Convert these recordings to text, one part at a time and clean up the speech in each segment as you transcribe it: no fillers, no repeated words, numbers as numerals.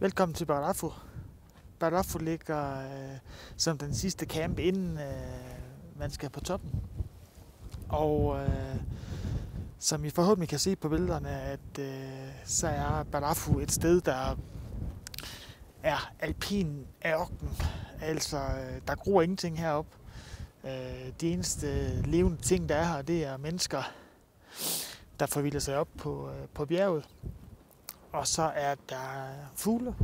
Velkommen til Barafu. Barafu ligger som den sidste camp, inden man skal på toppen. Og som I forhåbentlig kan se på billederne, at så er Barafu et sted, der er alpin ørken. Altså, der gror ingenting heroppe. De eneste levende ting, der er her, det er mennesker, der forvilder sig op på bjerget. Og så er der fugle,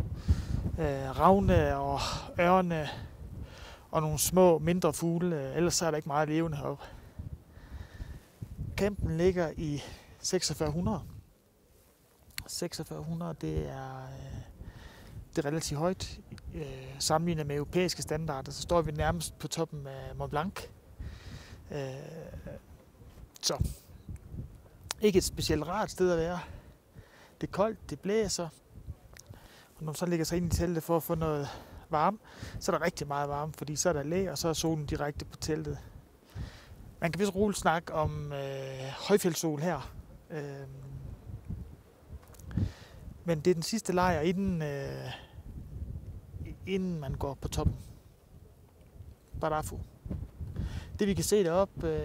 ravne og ørne og nogle små, mindre fugle. Ellers så er der ikke meget levende heroppe. Campen ligger i 4600. 4600, det er relativt højt. Sammenlignet med europæiske standarder, så står vi nærmest på toppen af Mont Blanc. Så ikke et specielt rart sted at være. Det er koldt, det blæser. Og når man så ligger sig ind i teltet for at få noget varme, så er der rigtig meget varme, fordi så er der læ, og så er solen direkte på teltet. Man kan vist roligt snakke om højfjeldssol her. Men det er den sidste lejr, inden man går på toppen. Barafu. Det vi kan se deroppe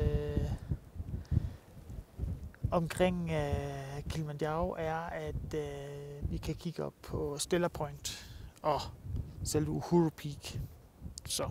omkring Kilimanjaro er, at vi kan kigge op på Stella Point og selve Uhuru Peak. Så